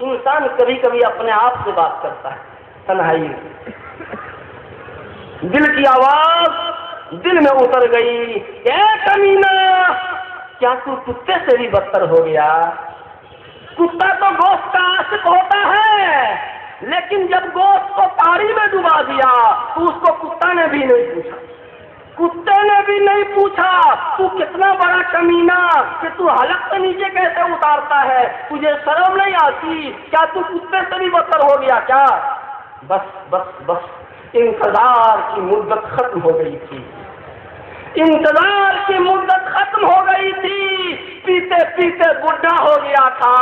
انسان کبھی کبھی اپنے آپ سے بات کرتا ہے تنہائی میں. دل کی آواز دل میں اتر گئی، اے کمینہ کیا تو کتے سے بھی بدتر ہو گیا؟ کتا تو گوشت کا عاشق ہوتا ہے، لیکن جب گوشت کو پانی میں ڈبا دیا تو اس کو کتا نے بھی نہیں پوچھا. کتے نے بھی نہیں پوچھا تو کتنا بڑا کمینہ کہ تو حلق سے نیچے کیسے اتارتا ہے، تجھے شرم نہیں آتی؟ کیا تو کتے سے بھی بدتر ہو گیا کیا؟ بس بس بس انتظار کی مدت ختم ہو گئی تھی، انتظار کی مدت ختم ہو گئی تھی. پیتے پیتے بڈھا ہو گیا تھا،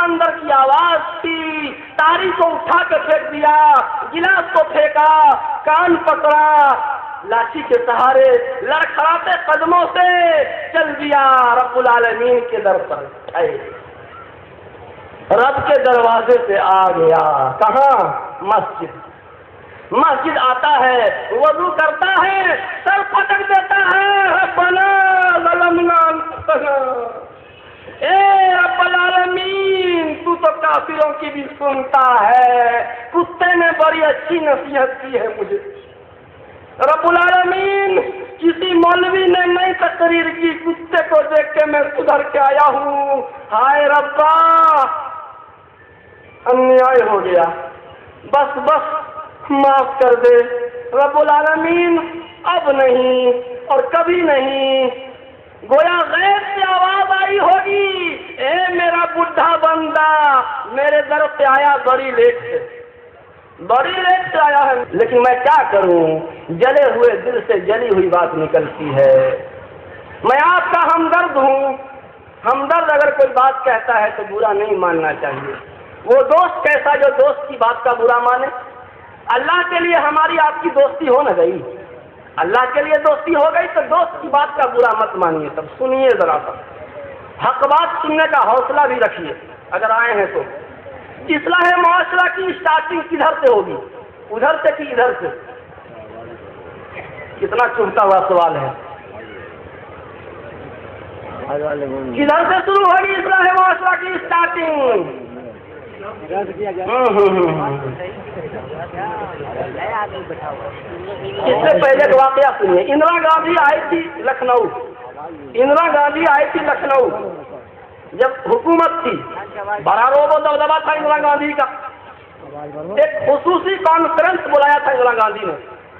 اندر کی آواز تھی، تاری کو اٹھا کے پھینک دیا، گلاس کو پھینکا، کان پکڑا، لاٹھی کے سہارے لڑکھڑاتے قدموں سے چل دیا رب العالمین کے در پر. رب کے دروازے سے آ گیا. کہاں؟ مسجد. مسجد آتا ہے، وضو کرتا ہے، سر پٹک دیتا ہے، ربنا ظلمنا انفسنا. اے رب العالمین تو کافروں کی بھی سنتا ہے. کتے نے بڑی اچھی نصیحت کی ہے مجھے. رب العالمین کسی مولوی نے نہیں تقریر کی، کتے کو دیکھ کے میں سدھر کے آیا ہوں. ہائے ربا انیائے ہو گیا، بس بس معاف کر دے. رب العالمین اب نہیں اور کبھی نہیں. گویا غیب سے آواز آئی ہوگی، اے میرا بڈھا بندہ میرے در پہ آیا بڑی لیٹ سے آیا ہے، لیکن میں کیا کروں، جلے ہوئے دل سے جلی ہوئی بات نکلتی ہے. میں آپ کا ہمدرد ہوں. ہمدرد اگر کوئی بات کہتا ہے تو برا نہیں ماننا چاہیے. وہ دوست کیسا جو دوست کی بات کا برا مانے؟ اللہ کے لیے ہماری آپ کی دوستی ہو نہ گئی، اللہ کے لیے دوستی ہو گئی تو دوست کی بات کا برا مت مانیے. تب سنیے ذرا سا، حق بات سننے کا حوصلہ بھی رکھیے اگر آئے ہیں تو. اصلاح معاشرہ کی اسٹارٹنگ کدھر سے ہوگی؟ ادھر سے کہ ادھر سے؟ کتنا چبھتا ہوا سوال ہے. کدھر سے شروع ہوگی اصلاح معاشرہ کی اسٹارٹنگ؟ اس سے پہلے ایک واقعہ سنیے. اندرا گاندھی آئی تھی لکھنؤ. اندرا گاندھی آئی تھی لکھنؤ جب حکومت تھی، بڑا روب و دبدبا تھا اندرا گاندھی کا. ایک خصوصی کانفرنس بلایا تھا اندرا گاندھی نے.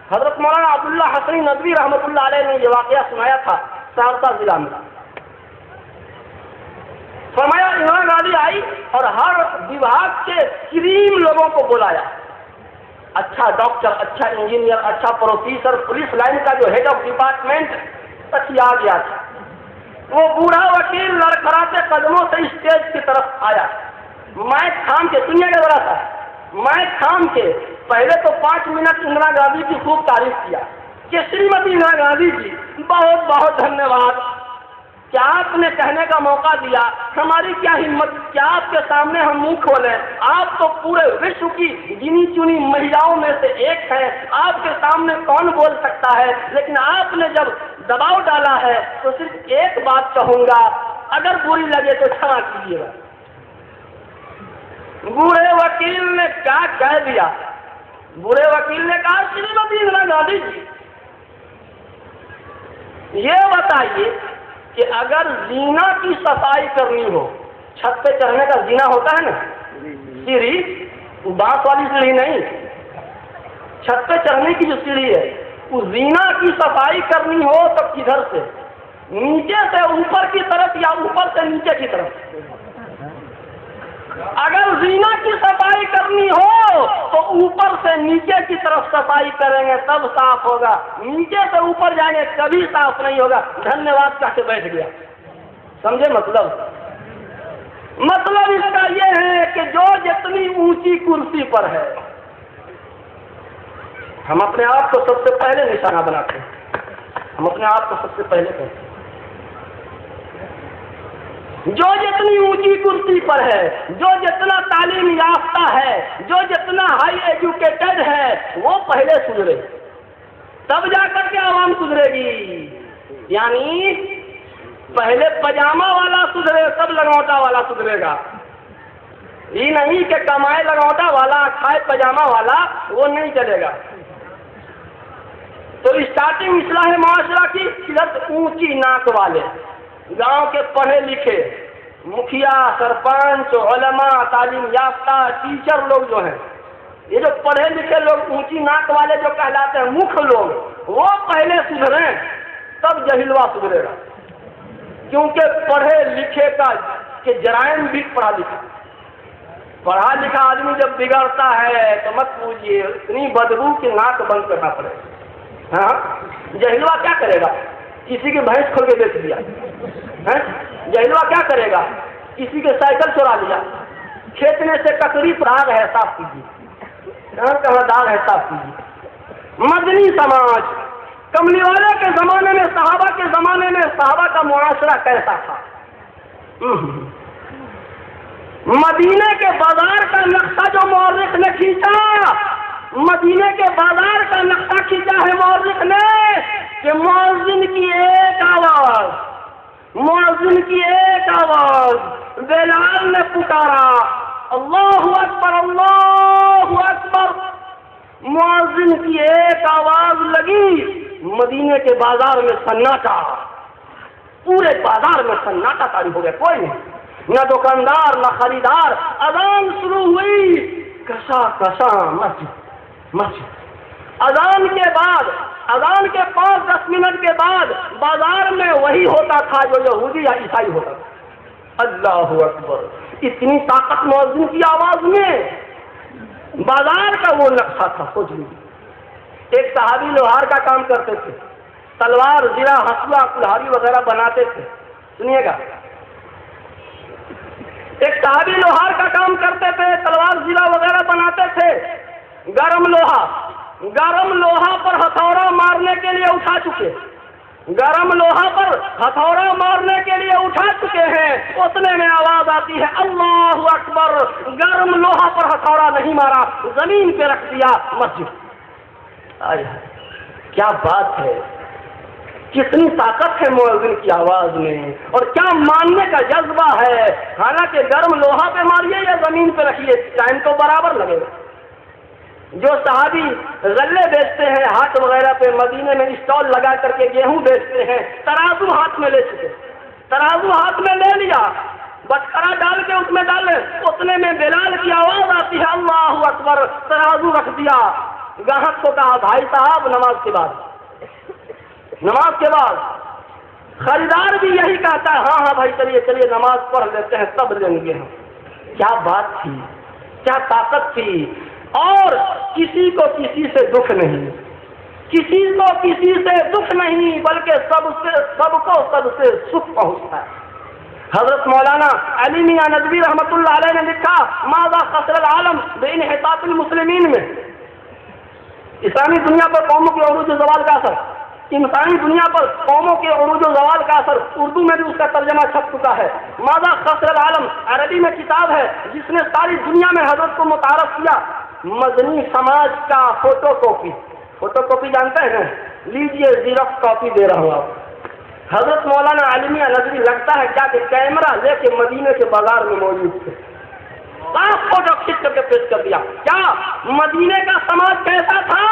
حضرت مولانا عبداللہ حسنی ندوی رحمۃ اللہ علیہ نے یہ واقعہ سنایا تھا سہرسہ ضلع میں. فرمایا اندرا گاندھی آئی اور ہر وبھاگ کے کریم لوگوں کو بلایا. اچھا ڈاکٹر، اچھا انجینئر، اچھا پروفیسر، پولیس لائن کا جو ہیڈ آف ڈپارٹمنٹ تک آ گیا تھا. وہ بوڑھا وکیل لڑکھڑاتے قدموں سے اسٹیج کی طرف آیا. مائک تھام کے، سنیے گا ذرا سا، مائک تھام کے پہلے تو 5 منٹ اندرا گاندھی کی خوب تعریف کیا کہ شریمتی اندرا گاندھی جی بہت بہت دھنیہ واد، کیا آپ نے کہنے کا موقع دیا. ہماری کیا ہمت، کیا آپ کے سامنے ہم منہ کھولیں. آپ تو پورے وشو کی گنی چنی مہیلاؤں میں سے ایک ہیں، آپ کے سامنے کون بول سکتا ہے. لیکن آپ نے جب دباؤ ڈالا ہے تو صرف ایک بات کہوں گا، اگر بری لگے تو کھڑا کیجیے گا. بوڑھے وکیل نے کیا کہہ دیا؟ بوڑھے وکیل نے کہا شریمتی اندرا گاندھی جی یہ بتائیے کہ اگر زینہ کی صفائی کرنی ہو، چھت پہ چڑھنے کا زینہ ہوتا ہے نا، سیڑھی، بانس والی سیڑھی نہیں، چھت پہ چڑھنے کی جو سیڑھی ہے، اس زینہ کی صفائی کرنی ہو تو کدھر سے؟ نیچے سے اوپر کی طرف یا اوپر سے نیچے کی طرف؟ اگر زینہ کی صفائی کرنی ہو تو اوپر سے نیچے کی طرف صفائی کریں گے تب صاف ہوگا. نیچے سے اوپر جائیں گے کبھی صاف نہیں ہوگا. دھنیہ واد کہہ کے بیٹھ گیا. سمجھے مطلب؟ مطلب اس کا یہ ہے کہ جو جتنی اونچی کرسی پر ہے، ہم اپنے آپ کو سب سے پہلے نشانہ بناتے ہیں. ہم اپنے آپ کو سب سے پہلے کہتے ہیں. جو جتنی اونچی کرسی پر ہے، جو جتنا تعلیم یافتہ ہے، جو جتنا ہائی ایجوکیٹڈ ہے، وہ پہلے سدھرے تب جا کر کے عوام سدھرے گی. یعنی پہلے پاجامہ والا سدھرے تب لنگوٹا والا سدھرے گا. یہ نہیں کہ کمائے لگوٹا والا کھائے پجامہ والا وہ نہیں چلے گا. تو اسٹارٹنگ اصلاح معاشرہ کی صرف اونچی ناک والے گاؤں کے پڑھے لکھے مکھیا سرپنچ علماء تعلیم یافتہ ٹیچر لوگ جو ہیں، یہ جو پڑھے لکھے لوگ اونچی ناک والے جو کہلاتے ہیں مکھ لوگ، وہ پہلے سدھریں تب جہلوا سدھرے گا. کیونکہ پڑھے لکھے کا کہ جرائم بھی پڑھا لکھا آدمی جب بگڑتا ہے تو مت پوچھیے، اتنی بدبو کہ ناک بند کرنا پڑے. ہاں جہلوا کیا کرے گا؟ کسی کی بھینس کھول کے بیچ دیا. جہلوا کیا کرے گا؟ کسی کے سائیکل چورا لیا. کھینچنے سے ککڑی داغ ہے صاف کیجیے، کہاں داغ ہے صاف کیجیے. مدنی سماج کملی والے کے زمانے میں، صحابہ کے زمانے میں صحابہ کا معاشرہ کیسا تھا؟ مدینے کے بازار کا نقشہ جو مورخ نے کھینچا، مدینے کے بازار کا نقشہ کھینچا ہے مورخ نے کہ مؤذن کی ایک آواز، مؤذن کی ایک آواز، بلال نے پکارا اللہ اکبر اللہ اکبر. مؤذن کی ایک آواز لگی، مدینے کے بازار میں سناٹا، پورے بازار میں سناٹا طاری ہو گیا. کوئی نہیں، نہ دکاندار نہ خریدار. اذان شروع ہوئی، کشا کشا مسجد مسجد. اذان کے بعد، اذان کے 5-10 منٹ کے بعد بازار میں وہی ہوتا تھا جو یہودی یا عیسائی ہوتا تھا. اللہ اکبر. اتنی طاقت مؤذن کی آواز میں. بازار کا وہ نقشہ تھا. سوچ لیجیے، ایک صحابی لوہار کا کام کرتے تھے، تلوار زرہ ہسوا کلہاڑی وغیرہ بناتے تھے. سنیے گا، ایک صحابی لوہار کا کام کرتے تھے، تلوار زرہ وغیرہ بناتے تھے. گرم لوہا پر ہتھوڑا مارنے کے لیے اٹھا چکے، گرم لوہا پر ہتھوڑا مارنے کے لیے اٹھا چکے ہیں. اتنے میں آواز آتی ہے اللہ اکبر. گرم لوہا پر ہتھوڑا نہیں مارا، زمین پہ رکھ دیا. مسجد. کیا بات ہے، کتنی طاقت ہے مؤذن کی آواز میں، اور کیا ماننے کا جذبہ ہے. حالانکہ گرم لوہا پہ ماریے یا زمین پہ رکھیے، ٹائم تو برابر لگے گا. جو صحابی غلے بیچتے ہیں ہاٹ وغیرہ پہ، مدینے میں اسٹال لگا کر کے گیہوں بیچتے ہیں، ترازو ہاتھ میں لے چکے، ترازو ہاتھ میں لے لیا، بٹخرا ڈال کے اس میں ڈالے. اتنے میں بلال کی آواز آتی ہے اللہ اکبر. ترازو رکھ دیا. گاہک کو کہا بھائی صاحب نماز کے بعد، نماز کے بعد. خریدار بھی یہی کہتا ہے ہاں ہاں بھائی چلیے چلیے نماز پڑھ لیتے ہیں تب لیں گے ہم. کیا بات تھی، کیا طاقت تھی. اور کسی کو کسی سے دکھ نہیں، کسی کو کسی سے دکھ نہیں، بلکہ سب کو سب سے سکھ پہنچتا ہے. حضرت مولانا علی میاں ندوی رحمۃ اللہ علیہ نے لکھا ماذا خسر العالم بانحطاط المسلمین میں، اسلامی دنیا پر قوموں کے عروج و زوال کا اثر، انسانی دنیا پر قوموں کے عروج و زوال کا اثر. اردو میں بھی اس کا ترجمہ چھپ چکا ہے. ماذا خسر العالم عربی میں کتاب ہے جس نے ساری دنیا میں حضرت کو متعارف کیا. مدنی سماج کا فوٹو کاپی، فوٹو کاپی جانتے ہیں، لیجیے زیرکس کاپی دے رہا ہوں آپ. حضرت مولانا علی میاں ندوی لگتا ہے کیا کہ کیمرہ لے کے مدینے کے بازار میں موجود تھے، صاف فوٹو کھینچ کر کے پیش کر دیا. کیا مدینے کا سماج کیسا تھا؟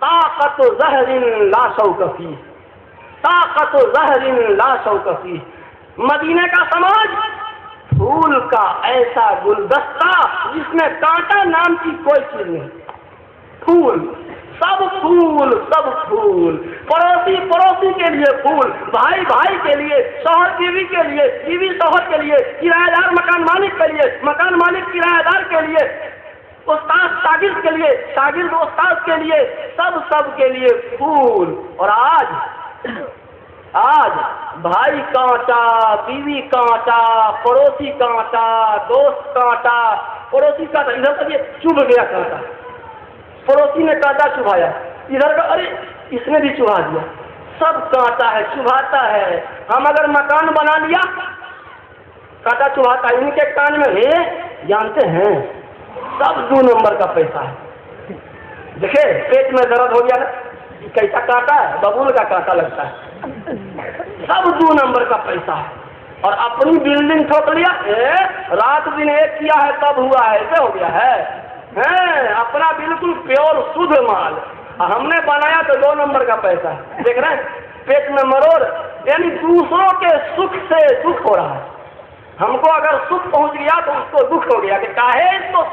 طاقت زہر لا شوک فیہ، طاقت زہر لا شوک فیہ. مدینے کا سماج پھول کا ایسا گلدستہ جس میں کانٹا نام کی کوئی چیز نہیں. پھول، سب پھول، سب پھول. پڑوسی پڑوسی کے لیے پھول، بھائی بھائی کے لیے، شوہر بیوی کے لیے، بیوی شوہر کے لیے، کرایہ دار مکان مالک کے لیے، مکان مالک کرایہ دار کے لیے، استاد شاگرد کے لیے، شاگرد استاد کے لیے، سب کے لیے پھول. اور آج بھائی کانٹا، بیوی کانٹا، پڑوسی کانٹا، دوست کانٹا. پڑوسی کانٹا ادھر سے یہ چبھ گیا کانٹا، پڑوسی نے کانٹا چبھایا، ادھر کا ارے اس نے بھی چبھا دیا. سب کانٹا ہے، چبھاتا ہے. ہم اگر مکان بنا لیا کانٹا چبھاتا ہے. ان کے کان میں ہے جانتے ہیں سب 2 نمبر کا پیسہ ہے. دیکھے پیٹ میں درد ہو گیا نا، کیسا کانٹا ہے؟ ببول کا کانٹا لگتا ہے. سب 2 نمبر کا پیسہ ہے. اور اپنی بلڈنگ ٹھوک لیا، رات دن ایک کیا ہے تب ہوا ہے، ایسے ہو گیا ہے، اپنا بالکل پیور شدھ مال، ہم نے بنایا تو 2 نمبر کا پیسہ، دیکھ رہے ہیں پیٹ میں مروڑ، یعنی دوسروں کے سکھ سے دکھ ہو رہا ہے، ہم کو اگر سکھ پہنچ گیا تو اس کو دکھ ہو گیا کہ کاہے اس کو